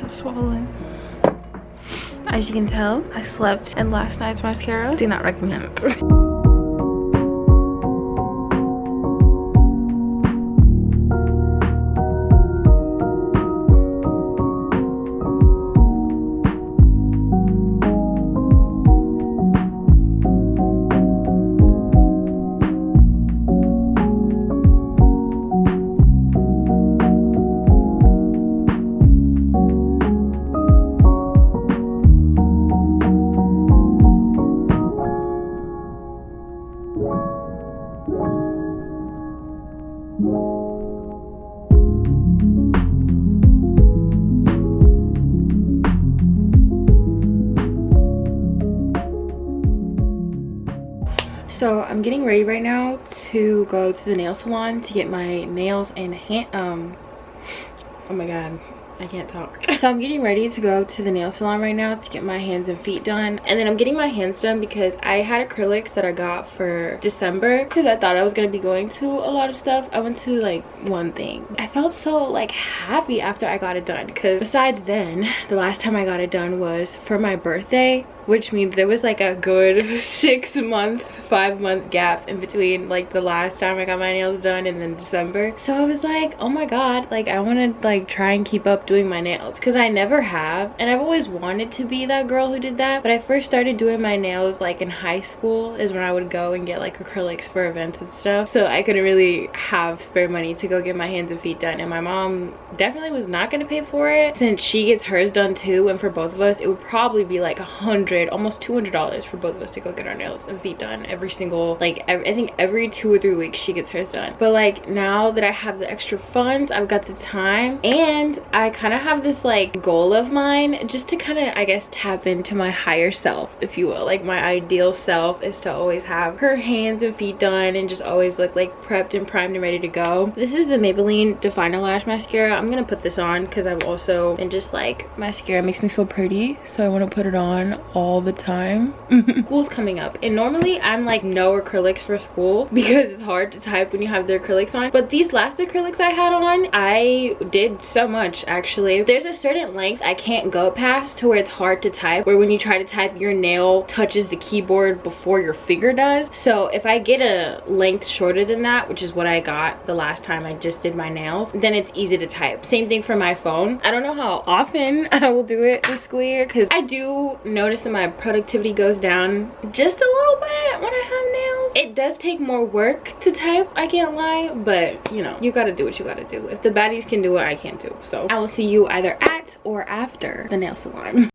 Swollen. As you can tell, I slept in last night's mascara. Do not recommend. So I'm getting ready right now to go to the nail salon to get my nails and oh my god, I can't talk. So I'm getting ready to go to the nail salon right now to get my hands and feet done, and then I'm getting my hands done because I had acrylics that I got for December because I thought I was gonna be going to a lot of stuff. I went to like one thing. I felt so like happy after I got it done, because besides then, the last time I got it done was for my birthday, which means there was like a good 5-month gap in between like the last time I got my nails done and then December. So I was like, oh my god, like I want to like try and keep up doing my nails, because I never have, and I've always wanted to be that girl who did that. But I first started doing my nails like in high school is when I would go and get like acrylics for events and stuff, so I couldn't really have spare money to go get my hands and feet done, and my mom definitely was not going to pay for it since she gets hers done too, and for both of us it would probably be like almost $200 for both of us to go get our nails and feet done every single, like I think every 2 or 3 weeks she gets hers done. But like now that I have the extra funds, I've got the time, and I kind of have this like goal of mine just to kind of, I guess, tap into my higher self, if you will. Like my ideal self is to always have her hands and feet done and just always look like prepped and primed and ready to go. This is the Maybelline Definer Lash Mascara. I'm gonna put this on because I've also been just like, mascara makes me feel pretty, so I want to put it on all the time. School's coming up, and normally I'm like no acrylics for school because it's hard to type when you have the acrylics on, but these last acrylics I had on, I did so much actually. There's a certain length I can't go past to where it's hard to type, where when you try to type your nail touches the keyboard before your finger does. So if I get a length shorter than that, which is what I got the last time I just did my nails, then it's easy to type. Same thing for my phone. I don't know how often I will do it this school year, because I do notice that my productivity goes down just a little bit when I have nails. It does take more work to type, I can't lie, but you know, you gotta do what you gotta do. If the baddies can do it, I can too. So I will see you either at or after the nail salon.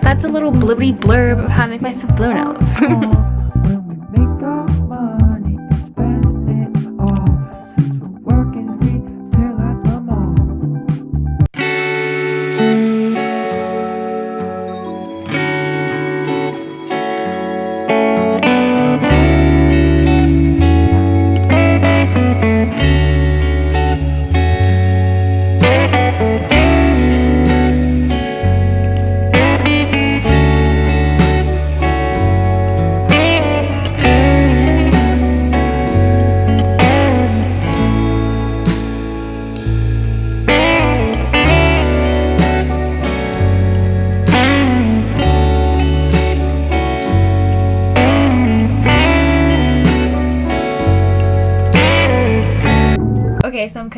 That's a little blurby blurb of how I make myself blue nails.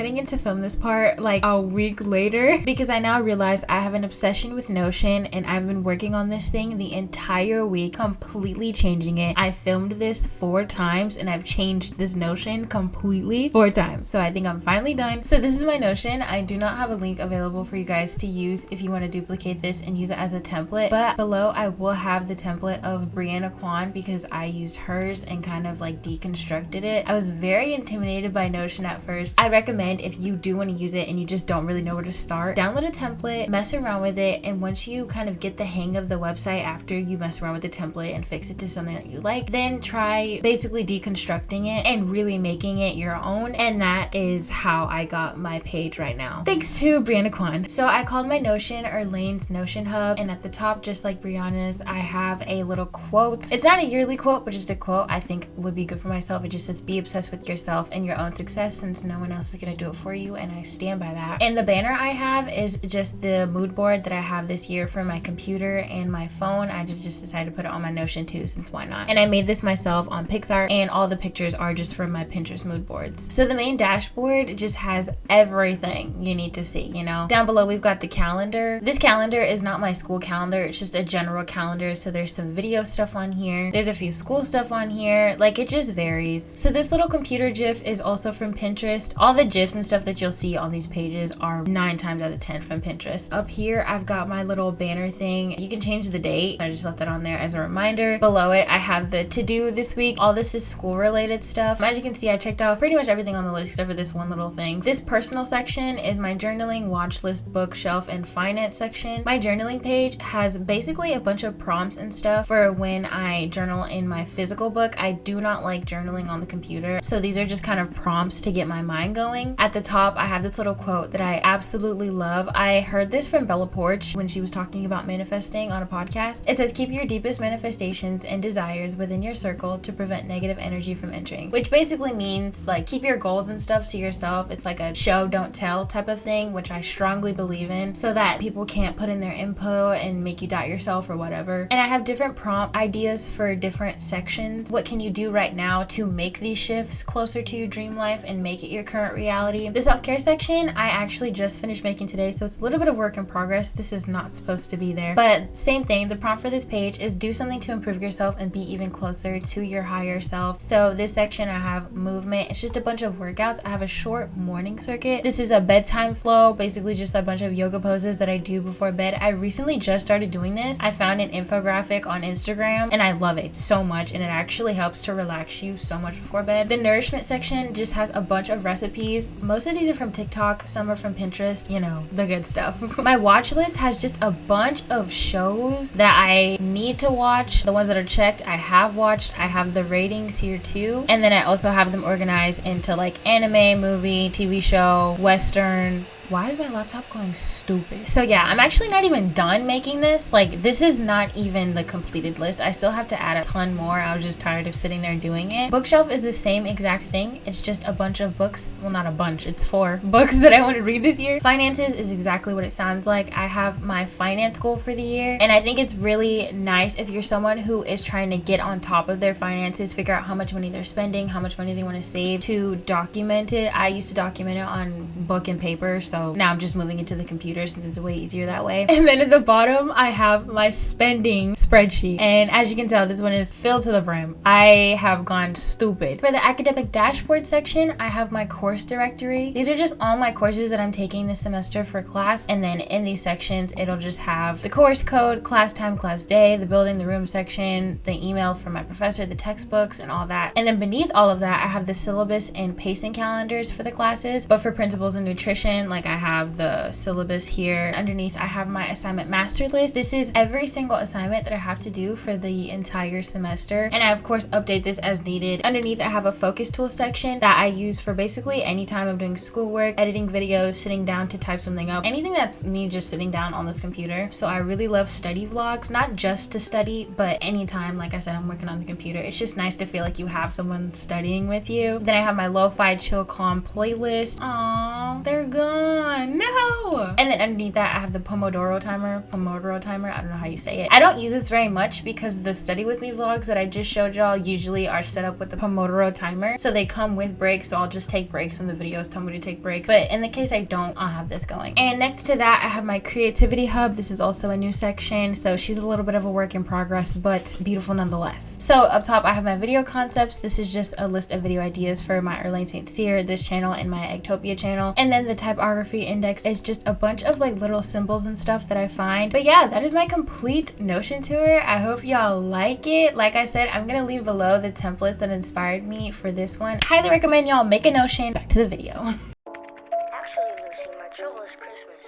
deciding to film this part like a week later because I now realize I have an obsession with Notion, and I've been working on this thing the entire week, completely changing it. I filmed this 4 times and I've changed this Notion completely 4 times. So I think I'm finally done. So this is my Notion. I do not have a link available for you guys to use if you want to duplicate this and use it as a template, but below I will have the template of Brianna Kwan because I used hers and kind of like deconstructed it. I was very intimidated by Notion at first. I recommend if you do want to use it and you just don't really know where to start, download a template, mess around with it, and once you kind of get the hang of the website after you mess around with the template and fix it to something that you like, then try basically deconstructing it and really making it your own. And that is how I got my page right now, thanks to Brianna Kwan. So I called my Notion Irlane's Notion Hub, and at the top, just like Brianna's, I have a little quote. It's not a yearly quote, but just a quote I think would be good for myself. It just says, be obsessed with yourself and your own success since no one else is gonna do it for you, and I stand by that. And the banner I have is just the mood board that I have this year for my computer and my phone. I just decided to put it on my Notion too, since why not? And I made this myself on Pixar, and all the pictures are just from my Pinterest mood boards. So the main dashboard just has everything you need to see, you know? Down below we've got the calendar. This calendar is not my school calendar, it's just a general calendar. So there's some video stuff on here, there's a few school stuff on here, like it just varies. So this little computer GIF is also from Pinterest. All the GIFs and stuff that you'll see on these pages are 9 times out of 10 from Pinterest. Up here I've got my little banner thing. You can change the date. I just left that on there as a reminder. Below it I have the to-do this week. All this is school related stuff. As you can see, I checked off pretty much everything on the list except for this one little thing. This personal section is my journaling, watch list, bookshelf, and finance section. My journaling page has basically a bunch of prompts and stuff for when I journal in my physical book. I do not like journaling on the computer, so these are just kind of prompts to get my mind going. At the top I have this little quote that I absolutely love. I heard this from Bella Porch when she was talking about manifesting on a podcast. It says, keep your deepest manifestations and desires within your circle to prevent negative energy from entering, which basically means like keep your goals and stuff to yourself. It's like a show don't tell type of thing, which I strongly believe in, so that people can't put in their info and make you doubt yourself or whatever. And I have different prompt ideas for different sections. What can you do right now to make these shifts closer to your dream life and make it your current reality? The self-care section I actually just finished making today, so it's a little bit of work in progress. This is not supposed to be there, but same thing. The prompt for this page is do something to improve yourself and be even closer to your higher self. So this section I have movement. It's just a bunch of workouts. I have a short morning circuit. This is a bedtime flow, basically just a bunch of yoga poses that I do before bed. I recently just started doing this. I found an infographic on Instagram and I love it so much, and it actually helps to relax you so much before bed. The nourishment section just has a bunch of recipes. Most of these are from TikTok, some are from Pinterest, you know, the good stuff. My watch list has just a bunch of shows that I need to watch. The ones that are checked I have watched. I have the ratings here too, and then I also have them organized into like anime, movie, TV show, western. Why is my laptop going stupid? So yeah, I'm actually not even done making this. Like, this is not even the completed list. I still have to add a ton more. I was just tired of sitting there doing it. Bookshelf is the same exact thing. It's just a bunch of books. Well, not a bunch. It's 4 books that I want to read this year. Finances is exactly what it sounds like. I have my finance goal for the year, and I think it's really nice if you're someone who is trying to get on top of their finances, figure out how much money they're spending, how much money they want to save, to document it. I used to document it on book and paper, so now I'm just moving it to the computer since it's way easier that way. And then at the bottom I have my spending spreadsheet, and as you can tell, this one is filled to the brim. I have gone stupid. For the academic dashboard section, I have my course directory. These are just all my courses that I'm taking this semester for class, and then in these sections it'll just have the course code, class time, class day, the building, the room section, the email from my professor, the textbooks, and all that. And then beneath all of that I have the syllabus and pacing calendars for the classes. But for principles in nutrition, like I have the syllabus here. Underneath I have my assignment master list. This is every single assignment that I have to do for the entire semester, and I of course update this as needed. Underneath I have a focus tool section that I use for basically any time I'm doing schoolwork, editing videos, sitting down to type something up, anything that's me just sitting down on this computer. So I really love study vlogs, not just to study, but anytime, like I said, I'm working on the computer. It's just nice to feel like you have someone studying with you. Then I have my lo-fi chill calm playlist. Aww, they're gone. on, no. And then underneath that I have the Pomodoro timer, I don't know how you say it. I don't use this very much because the study with me vlogs that I just showed y'all usually are set up with the Pomodoro timer, so they come with breaks, so I'll just take breaks when the videos tell me to take breaks. But in the case I don't, I'll have this going. And next to that I have my creativity hub. This is also a new section, so she's a little bit of a work in progress, but beautiful nonetheless. So up top I have my video concepts. This is just a list of video ideas for my Irlane Saint-Cyr, this channel, and my Egtopia channel. And then the typography index is just a bunch of like little symbols and stuff that I find. But yeah, that is my complete Notion tour. I hope y'all like it. Like I said, I'm gonna leave below the templates that inspired me for this one. Highly recommend y'all make a Notion. Back to the video. Actually, Lucy, my trouble is Christmas.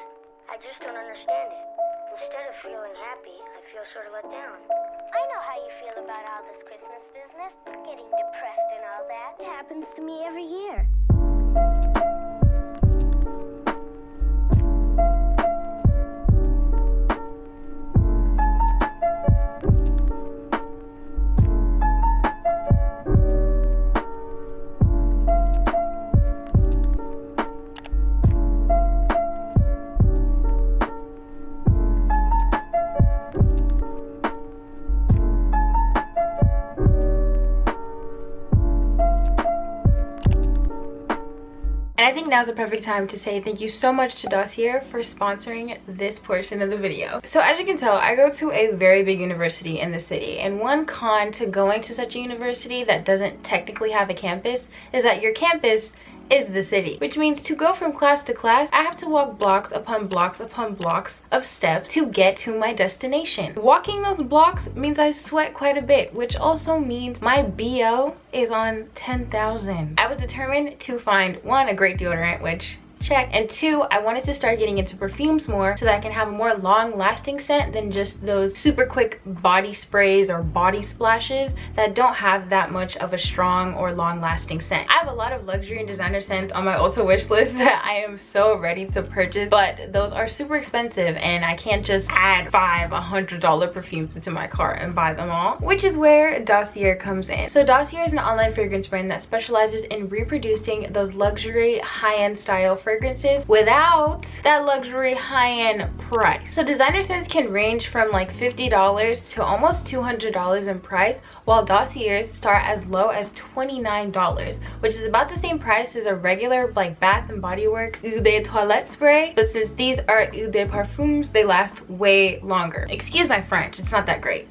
I just don't understand it. Instead of feeling happy, I feel sort of let down. I know how you feel about all this Christmas business, getting depressed and all that. It happens to me every year. And I think now's the perfect time to say thank you so much to Dossier for sponsoring this portion of the video. So as you can tell, I go to a very big university in the city, and one con to going to such a university that doesn't technically have a campus is that your campus is the city, which means to go from class to class I have to walk blocks upon blocks upon blocks of steps to get to my destination. Walking those blocks means I sweat quite a bit, which also means my BO is on 10,000. I was determined to find one, a great deodorant, which check, and two, I wanted to start getting into perfumes more so that I can have a more long-lasting scent than just those super quick body sprays or body splashes that don't have that much of a strong or long-lasting scent. I have a lot of luxury and designer scents on my Ulta wish list that I am so ready to purchase, but those are super expensive and I can't just add $100 perfumes into my cart and buy them all, which is where Dossier comes in. So Dossier is an online fragrance brand that specializes in reproducing those luxury high-end style fragrances without that luxury high-end price. So designer scents can range from like $50 to almost $200 in price, while Dossiers start as low as $29, which is about the same price as a regular like Bath and Body Works Eau de Toilette spray, but since these are Eau de Parfums, they last way longer. Excuse my French, it's not that great.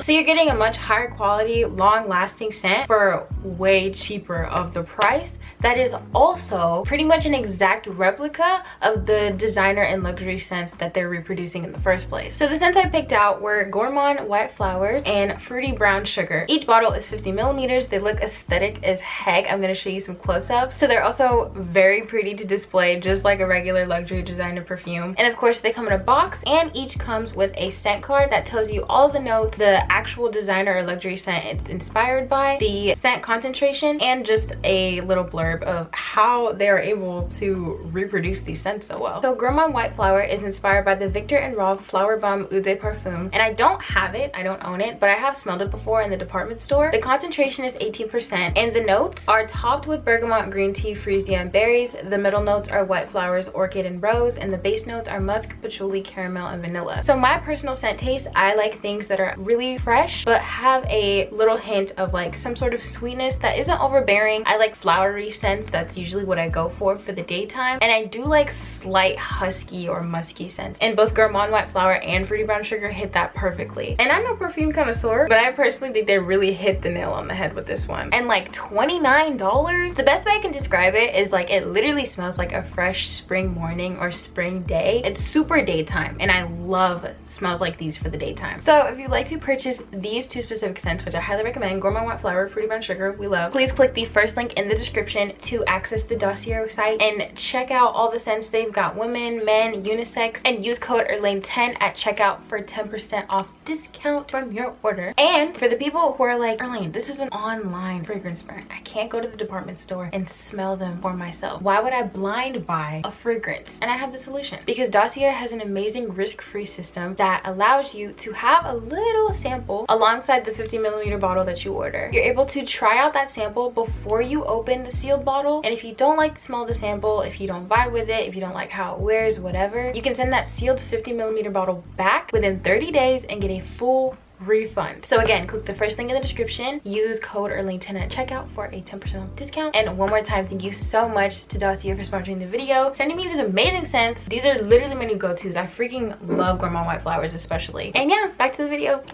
So you're getting a much higher quality, long-lasting scent for way cheaper of the price. That is also pretty much an exact replica of the designer and luxury scents that they're reproducing in the first place. So the scents I picked out were Gourmand White Flowers and Fruity Brown Sugar. Each bottle is 50 milliliters. They look aesthetic as heck. I'm gonna show you some close-ups. So they're also very pretty to display, just like a regular luxury designer perfume. And of course they come in a box, and each comes with a scent card that tells you all the notes, the actual designer or luxury scent it's inspired by, the scent concentration, and just a little blurb of how they are able to reproduce these scents so well. So Gourmand White Flower is inspired by the Victor and Rolf Flower Bomb Eau de Parfum, and I don't have it, I don't own it, but I have smelled it before in the department store. The concentration is 18%, and the notes are topped with bergamot, green tea, freesia, and berries. The middle notes are white flowers, orchid, and rose, and the base notes are musk, patchouli, caramel, and vanilla. So my personal scent taste, I like things that are really fresh but have a little hint of like some sort of sweetness that isn't overbearing. I like flowery scents. That's usually what I go for the daytime, and I do like slight husky or musky scents, and both Gourmand White Flower and Fruity Brown Sugar hit that perfectly. And I'm no perfume connoisseur, but I personally think they really hit the nail on the head with this one. And like $29, the best way I can describe it is like it literally smells like a fresh spring morning or spring day. It's super daytime, and I love smells like these for the daytime. So if you'd like to purchase these two specific scents, which I highly recommend, Gourmand White Flower, Fruity Brown Sugar, we love, please click the first link in the description to access the Dossier site and check out all the scents they've got, women, men, unisex, and use code irlane10 at checkout for 10% off discount from your order. And for the people who are like, Irlane, this is an online fragrance brand, I can't go to the department store and smell them for myself. Why would I blind buy a fragrance? And I have the solution, because Dossier has an amazing risk-free system that allows you to have a little sample alongside the 50 milliliter bottle that you order. You're able to try out that sample before you open the sealed sealed bottle. And if you don't like the smell of the sample, if you don't vibe with it, if you don't like how it wears, whatever, you can send that sealed 50ml bottle back within 30 days and get a full refund. So again, click the first link in the description, use code irlane10 at checkout for a 10% off discount. And one more time, thank you so much to Dossier for sponsoring the video, sending me these amazing scents. These are literally my new go-tos. I freaking love Gourmand White Flowers especially. And yeah, back to the video.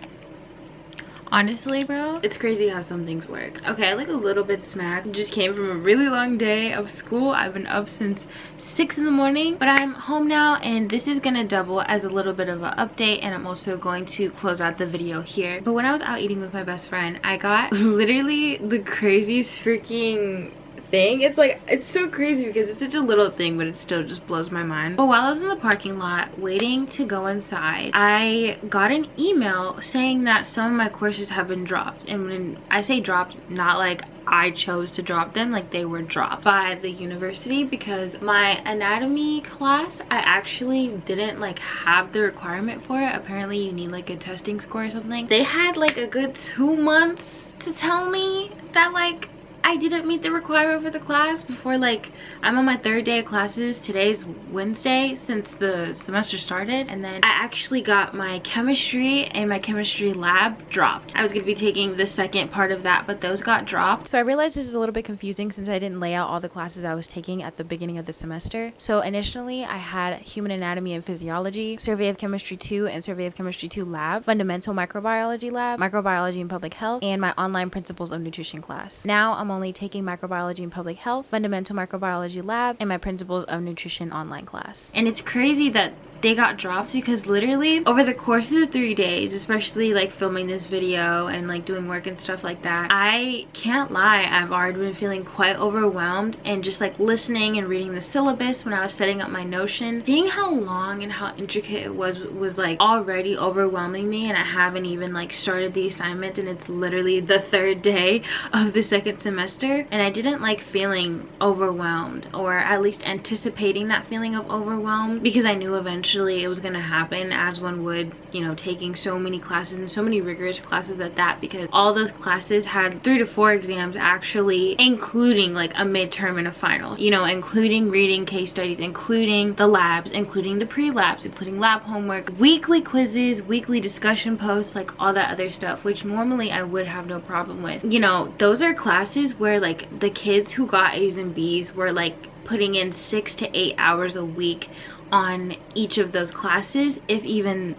Honestly, bro, it's crazy how some things work. Okay, I look a little bit smacked. Just came from a really long day of school. I've been up since 6 in the morning, but I'm home now, and this is gonna double as a little bit of an update, and I'm also going to close out the video here. But when I was out eating with my best friend, I got literally the craziest freaking thing. It's like, it's so crazy because it's such a little thing, but it still just blows my mind. But while I was in the parking lot waiting to go inside, I got an email saying that some of my courses have been dropped. And when I say dropped, not like I chose to drop them, like they were dropped by the university, because my anatomy class, I actually didn't like have the requirement for it. Apparently you need like a testing score or something. They had like a good 2 months to tell me that like I didn't meet the requirement for the class before, like, I'm on my 3rd day of classes. Today's Wednesday since the semester started, and then I actually got my chemistry and my chemistry lab dropped. I was gonna be taking the second part of that, but those got dropped. So I realized this is a little bit confusing since I didn't lay out all the classes I was taking at the beginning of the semester. So initially I had human anatomy and physiology, survey of chemistry 2 and survey of chemistry 2 lab, fundamental microbiology lab, microbiology and public health, and my online principles of nutrition class. Now I'm only taking microbiology and public health, fundamental microbiology lab, and my principles of nutrition online class. And it's crazy that they got dropped because literally over the course of the 3 days, especially like filming this video and like doing work and stuff like that, I can't lie, I've already been feeling quite overwhelmed, and just like listening and reading the syllabus when I was setting up my Notion, seeing how long and how intricate it was like already overwhelming me. And I haven't even like started the assignment, and it's literally the 3rd day of the 2nd semester, and I didn't like feeling overwhelmed, or at least anticipating that feeling of overwhelmed, because I knew eventually it was gonna happen, as one would, you know, taking so many classes and so many rigorous classes at that, because all those classes had 3 to 4 exams actually, including like a midterm and a final, you know, including reading case studies, including the labs, including the pre-labs, including lab homework, weekly quizzes, weekly discussion posts, like all that other stuff, which normally I would have no problem with. You know, those are classes where like the kids who got A's and B's were like putting in 6 to 8 hours a week on each of those classes, if even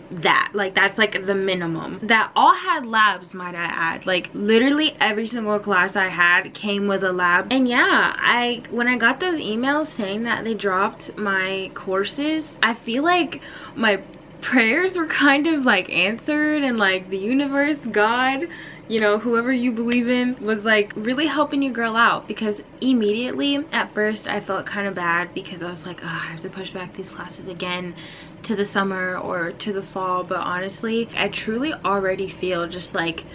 that. Like that's like the minimum. That all had labs, might I add. Like literally every single class I had came with a lab. And yeah, when I got those emails saying that they dropped my courses, I feel like my prayers were kind of like answered, and like the universe, God, you know, whoever you believe in, was like really helping you girl out. Because immediately at first I felt kind of bad, because I was like, oh, I have to push back these classes again to the summer or to the fall. But honestly, I truly already feel just like,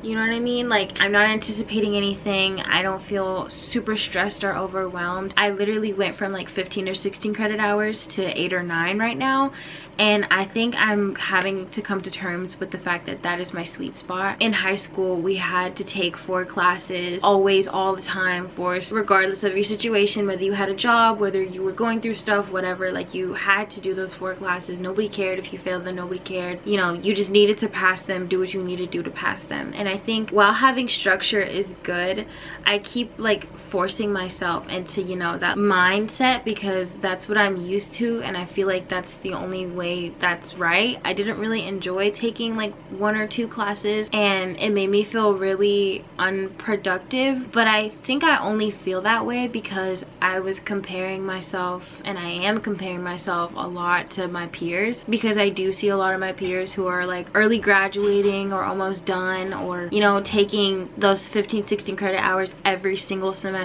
you know what I mean? Like I'm not anticipating anything. I don't feel super stressed or overwhelmed. I literally went from like 15 or 16 credit hours to 8 or 9 right now. And I think I'm having to come to terms with the fact that that is my sweet spot. In high school, we had to take 4 classes, always, all the time, regardless of your situation, whether you had a job, whether you were going through stuff, whatever, like you had to do those 4 classes. Nobody cared if you failed them, nobody cared. You know, you just needed to pass them, do what you need to do to pass them. And I think while having structure is good, I keep like forcing myself into, you know, that mindset, because that's what I'm used to, and I feel like that's the only way that's right. I didn't really enjoy taking like 1 or 2 classes, and it made me feel really unproductive. But I think I only feel that way because I was comparing myself, and I am comparing myself a lot to my peers, because I do see a lot of my peers who are like early graduating or almost done, or, you know, taking those 15-16 credit hours every single semester,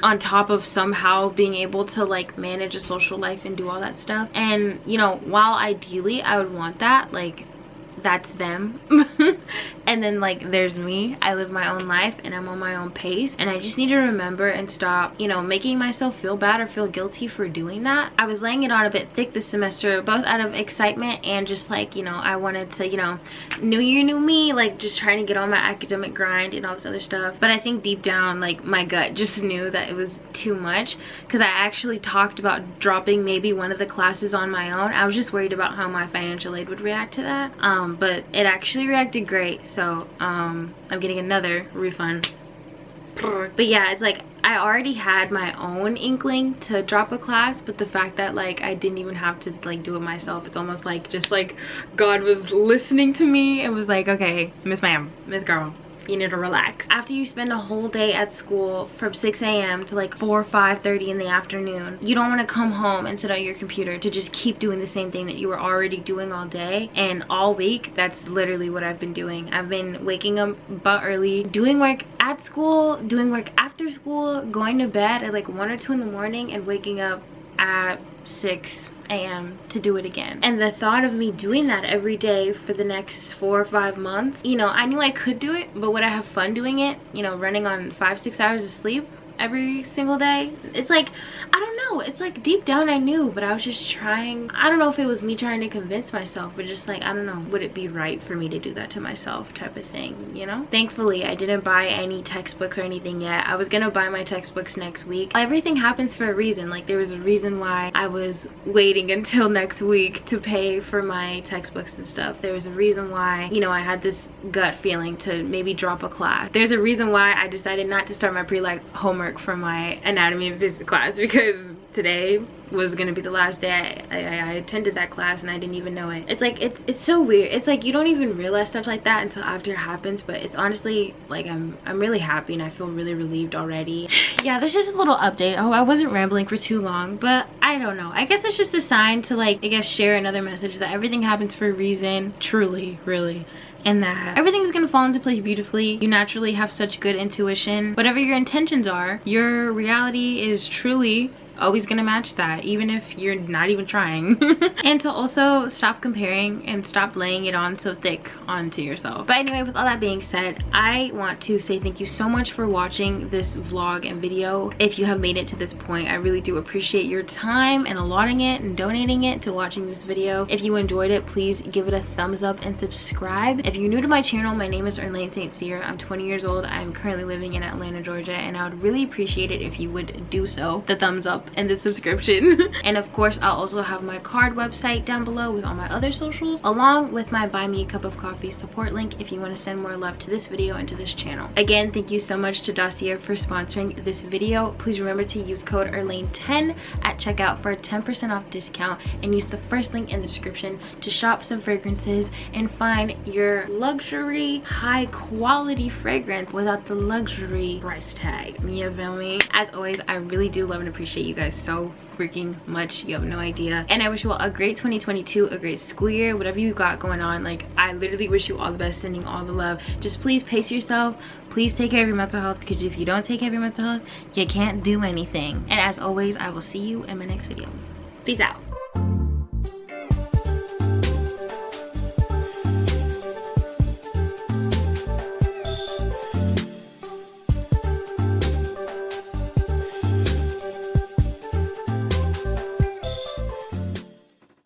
on top of somehow being able to like manage a social life and do all that stuff. And, you know, while ideally I would want that, like that's them. And then like there's me. I live my own life and I'm on my own pace, and I just need to remember and stop, you know, making myself feel bad or feel guilty for doing that. I was laying it on a bit thick this semester, both out of excitement and just like, you know, I wanted to, you know, new year, new me, like just trying to get on my academic grind and all this other stuff. But I think deep down, like my gut just knew that it was too much, because I actually talked about dropping maybe one of the classes on my own. I was just worried about how my financial aid would react to that, but it actually reacted great. So I'm getting another refund. But yeah, it's like I already had my own inkling to drop a class, but the fact that like I didn't even have to like do it myself, it's almost like just like God was listening to me and was like, okay, Miss Ma'am, Miss Girl, you need to relax. After you spend a whole day at school from 6 a.m. to like 4 or 5:30 in the afternoon, you don't want to come home and sit at your computer to just keep doing the same thing that you were already doing all day and all week. That's literally what I've been doing. I've been waking up but early, doing work at school, doing work after school, going to bed at like 1 or 2 in the morning, and waking up at 6 a.m. to do it again. And the thought of me doing that every day for the next 4 or 5 months, you know, I knew I could do it, but would I have fun doing it? You know, running on 5-6 hours of sleep every single day? It's like, I don't know, it's like deep down I knew, but I was just trying. I don't know if it was me trying to convince myself, but just like, I don't know, would it be right for me to do that to myself type of thing, you know? Thankfully I didn't buy any textbooks or anything yet. I was gonna buy my textbooks next week. Everything happens for a reason. Like there was a reason why I was waiting until next week to pay for my textbooks and stuff. There was a reason why, you know, I had this gut feeling to maybe drop a class. There's a reason why I decided not to start my pre-like homework for my anatomy and physics class, because today was gonna be the last day I attended that class and I didn't even know it. It's like it's so weird. It's like you don't even realize stuff like that until after it happens, but it's honestly like I'm really happy and I feel really relieved already. Yeah, that's just a little update. Oh, I wasn't rambling for too long, but I don't know, I guess it's just a sign to like, I guess, share another message that everything happens for a reason, truly, really, and that everything's gonna fall into place beautifully. You naturally have such good intuition. Whatever your intentions are, your reality is truly always gonna match that, even if you're not even trying. And to also stop comparing and stop laying it on so thick onto yourself. But anyway, with all that being said, I want to say thank you so much for watching this vlog and video. If you have made it to this point, I really do appreciate your time and allotting it and donating it to watching this video. If you enjoyed it, please give it a thumbs up and subscribe. If you're new to my channel, my name is Irlane Saint-Cyr. I'm 20 years old. I'm currently living in Atlanta, Georgia, and I would really appreciate it if you would do so. The thumbs up and the subscription. And of course, I'll also have my card website down below with all my other socials, along with my buy me a cup of coffee support link if you want to send more love to this video and to this channel. Again, thank you so much to Dossier for sponsoring this video. Please remember to use code IRLANE10 at checkout for a 10% off discount, and use the first link in the description to shop some fragrances and find your luxury high quality fragrance without the luxury price tag. You feel me? As always, I really do love and appreciate you guys so freaking much. You have no idea. And I wish you all a great 2022, a great school year, whatever you got going on. Like, I literally wish you all the best, sending all the love. Just please pace yourself. Please take care of your mental health, because if you don't take care of your mental health, you can't do anything. And as always, I will see you in my next video. Peace out.